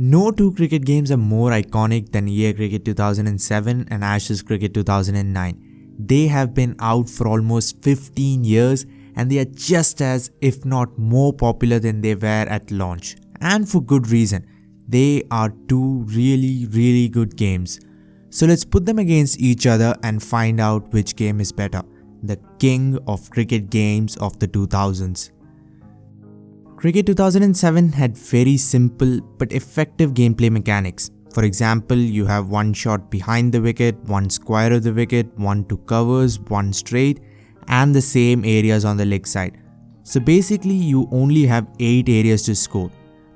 No two cricket games are more iconic than EA Cricket 2007 and Ashes Cricket 2009. They have been out for almost 15 years and they are just as, if not more popular than they were at launch. And for good reason. They are two really good games. So let's put them against each other and find out which game is better. The king of cricket games of the 2000s. Cricket 2007 had very simple but effective gameplay mechanics. For example, you have one shot behind the wicket, one square of the wicket, one to covers, one straight, and the same areas on the leg side. So basically, you only have 8 areas to score.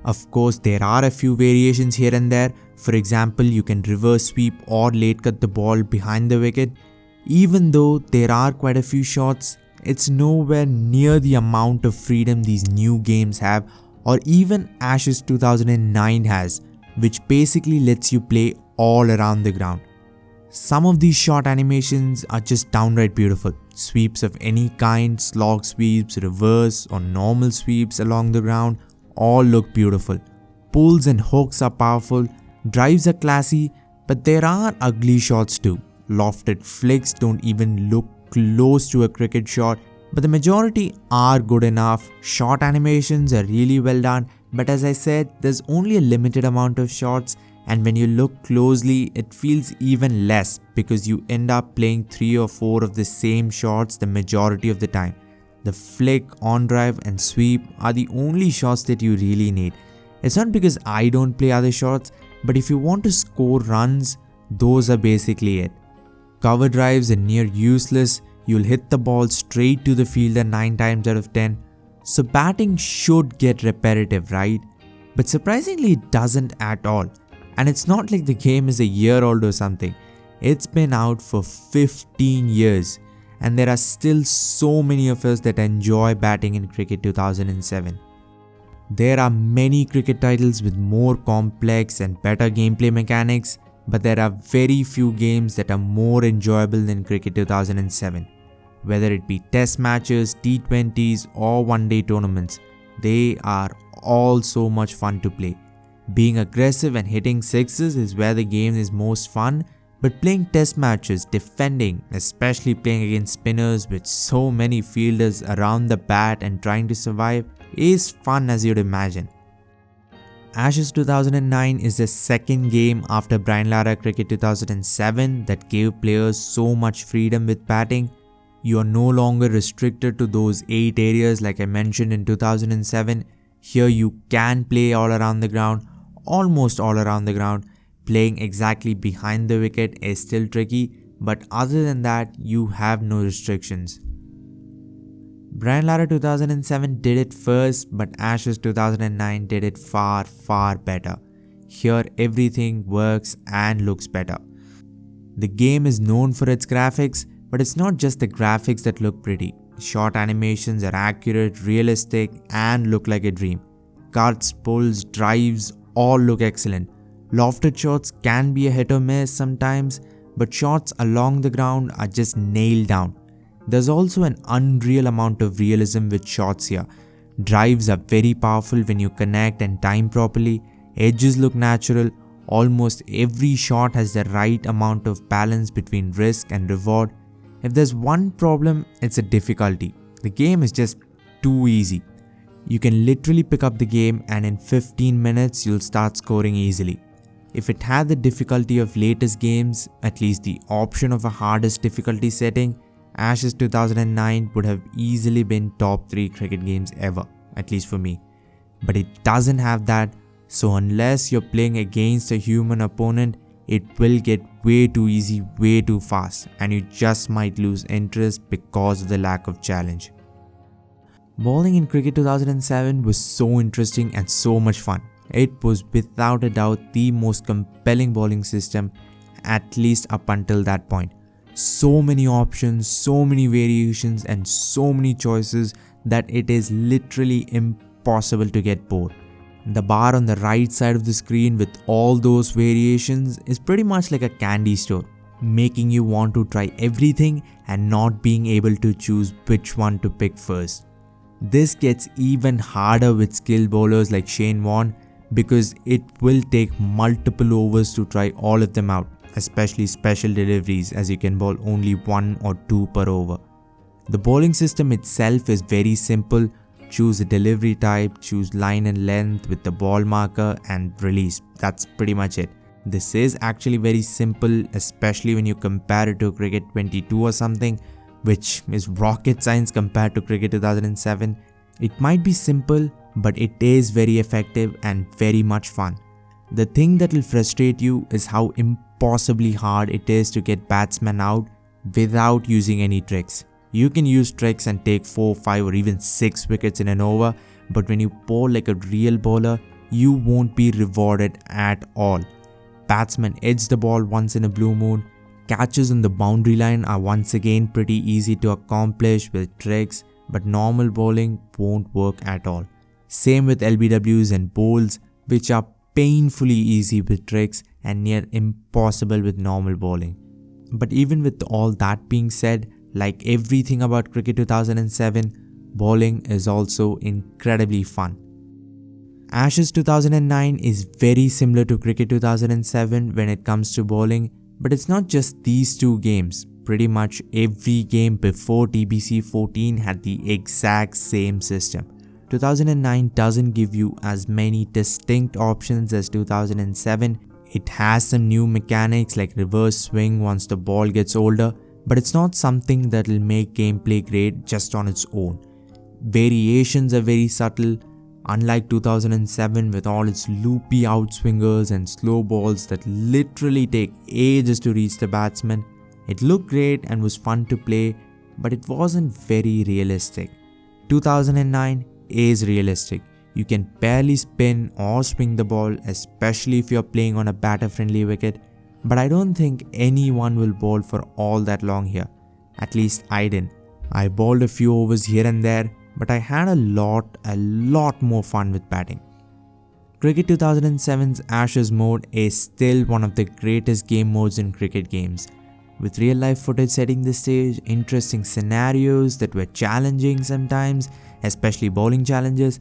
Of course, there are a few variations here and there. For example, you can reverse sweep or late cut the ball behind the wicket. Even though there are quite a few shots, it's nowhere near the amount of freedom these new games have or even Ashes 2009 has, which basically lets you play all around the ground. Some of these shot animations are just downright beautiful. Sweeps of any kind, slog sweeps, reverse or normal sweeps along the ground, all look beautiful. Pulls and hooks are powerful, drives are classy, but there are ugly shots too. Lofted flicks don't even look close to a cricket shot, but the majority are good enough. Shot animations are really well done, but as I said, there's only a limited amount of shots, and when you look closely, it feels even less because you end up playing 3 or 4 of the same shots the majority of the time. The flick, on drive and sweep are the only shots that you really need. It's not because I don't play other shots, but if you want to score runs, those are basically it. Cover drives are near useless, you'll hit the ball straight to the fielder 9 times out of 10. So batting should get repetitive, right? But surprisingly it doesn't at all. And it's not like the game is a year old or something. It's been out for 15 years. And there are still so many of us that enjoy batting in Cricket 2007. There are many cricket titles with more complex and better gameplay mechanics, but there are very few games that are more enjoyable than Cricket 2007. Whether it be test matches, T20s or one-day tournaments, they are all so much fun to play. Being aggressive and hitting sixes is where the game is most fun, but playing test matches, defending, especially playing against spinners with so many fielders around the bat and trying to survive, is fun as you'd imagine. Ashes 2009 is the second game after Brian Lara Cricket 2007 that gave players so much freedom with batting. You are no longer restricted to those 8 areas like I mentioned in 2007. Here you can play all around the ground, almost all around the ground. Playing exactly behind the wicket is still tricky, but other than that, you have no restrictions. Brian Lara 2007 did it first, but Ashes 2009 did it far better. Here everything works and looks better. The game is known for its graphics, but it's not just the graphics that look pretty. Shot animations are accurate, realistic and look like a dream. Cuts, pulls, drives all look excellent. Lofted shots can be a hit or miss sometimes, but shots along the ground are just nailed down. There's also an unreal amount of realism with shots here. Drives are very powerful when you connect and time properly. Edges look natural. Almost every shot has the right amount of balance between risk and reward. If there's one problem, it's a difficulty. The game is just too easy. You can literally pick up the game and in 15 minutes you'll start scoring easily. If it had the difficulty of latest games, at least the option of a hardest difficulty setting, Ashes 2009 would have easily been top 3 cricket games ever, at least for me. But it doesn't have that, so unless you're playing against a human opponent, it will get way too easy, way too fast, and you just might lose interest because of the lack of challenge. Bowling in Cricket 2007 was so interesting and so much fun. It was without a doubt the most compelling bowling system, at least up until that point. So many options, so many variations and so many choices that it is literally impossible to get bored. The bar on the right side of the screen with all those variations is pretty much like a candy store, making you want to try everything and not being able to choose which one to pick first. This gets even harder with skilled bowlers like Shane Warne because it will take multiple overs to try all of them out, especially special deliveries, as you can bowl only 1 or 2 per over. The bowling system itself is very simple. Choose a delivery type, choose line and length with the ball marker and release. That's pretty much it. This is actually very simple, especially when you compare it to Cricket 22 or something, which is rocket science compared to Cricket 2007. It might be simple, but it is very effective and very much fun. The thing that will frustrate you is how impossibly hard it is to get batsmen out without using any tricks. You can use tricks and take 4, 5 or even 6 wickets in an over, but when you bowl like a real bowler, you won't be rewarded at all. Batsmen edge the ball once in a blue moon. Catches on the boundary line are once again pretty easy to accomplish with tricks, but normal bowling won't work at all. Same with LBWs and bowls, which are painfully easy with tricks and near impossible with normal bowling. But even with all that being said, like everything about Cricket 2007, bowling is also incredibly fun. Ashes 2009 is very similar to Cricket 2007 when it comes to bowling, but it's not just these two games. Pretty much every game before TBC 14 had the exact same system. 2009 doesn't give you as many distinct options as 2007. It has some new mechanics like reverse swing once the ball gets older, but it's not something that will make gameplay great just on its own. Variations are very subtle, unlike 2007 with all its loopy outswingers and slow balls that literally take ages to reach the batsman. It looked great and was fun to play, but it wasn't very realistic. 2009 is realistic. You can barely spin or swing the ball, especially if you're playing on a batter-friendly wicket. But I don't think anyone will bowl for all that long here. At least I didn't. I bowled a few overs here and there, but I had a lot more fun with batting. Cricket 2007's Ashes mode is still one of the greatest game modes in cricket games. With real life footage setting the stage, interesting scenarios that were challenging sometimes, especially bowling challenges,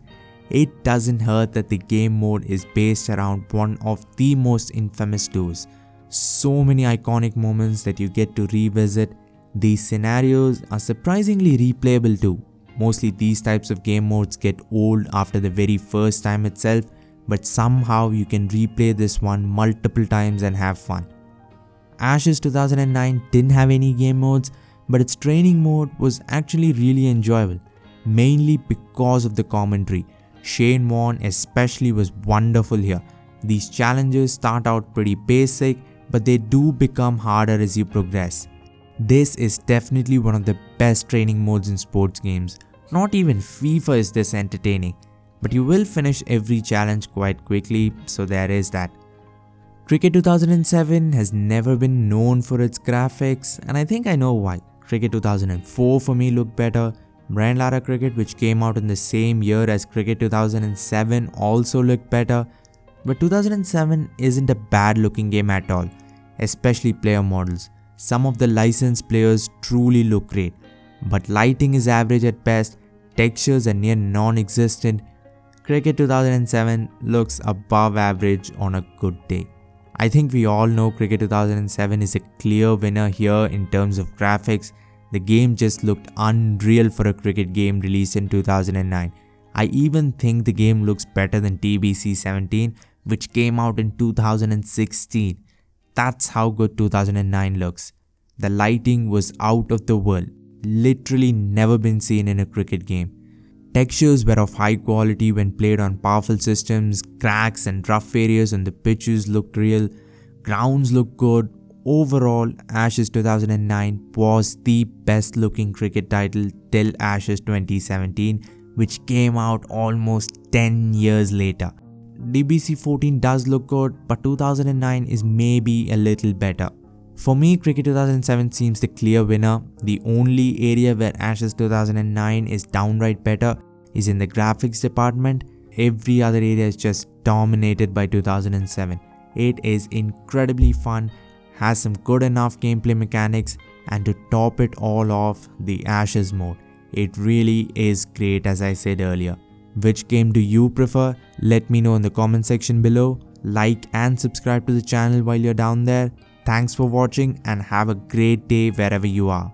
it doesn't hurt that the game mode is based around one of the most infamous tours. So many iconic moments that you get to revisit. These scenarios are surprisingly replayable too. Mostly these types of game modes get old after the very first time itself, but somehow you can replay this one multiple times and have fun. Ashes 2009 didn't have any game modes, but its training mode was actually really enjoyable, mainly because of the commentary. Shane Warne especially was wonderful here. These challenges start out pretty basic, but they do become harder as you progress. This is definitely one of the best training modes in sports games. Not even FIFA is this entertaining, but you will finish every challenge quite quickly, so there is that. Cricket 2007 has never been known for its graphics, and I think I know why. Cricket 2004 for me looked better. Brian Lara Cricket, which came out in the same year as Cricket 2007, also looked better. But 2007 isn't a bad looking game at all, especially player models. Some of the licensed players truly look great, but lighting is average at best, textures are near non-existent. Cricket 2007 looks above average on a good day. I think we all know Cricket 2007 is a clear winner here in terms of graphics. The game just looked unreal for a cricket game released in 2009. I even think the game looks better than TBC 17, which came out in 2016. That's how good 2009 looks. The lighting was out of the world, literally never been seen in a cricket game. Textures were of high quality when played on powerful systems, cracks and rough areas on the pitches looked real, grounds looked good. Overall, Ashes 2009 was the best looking cricket title till Ashes 2017, which came out almost 10 years later. TBC 14 does look good, but 2009 is maybe a little better. For me, Cricket 2007 seems the clear winner. The only area where Ashes 2009 is downright better is in the graphics department. Every other area is just dominated by 2007. It is incredibly fun, has some good enough gameplay mechanics, and to top it all off, the Ashes mode. It really is great, as I said earlier. Which game do you prefer? Let me know in the comment section below. Like and subscribe to the channel while you're down there. Thanks for watching and have a great day wherever you are.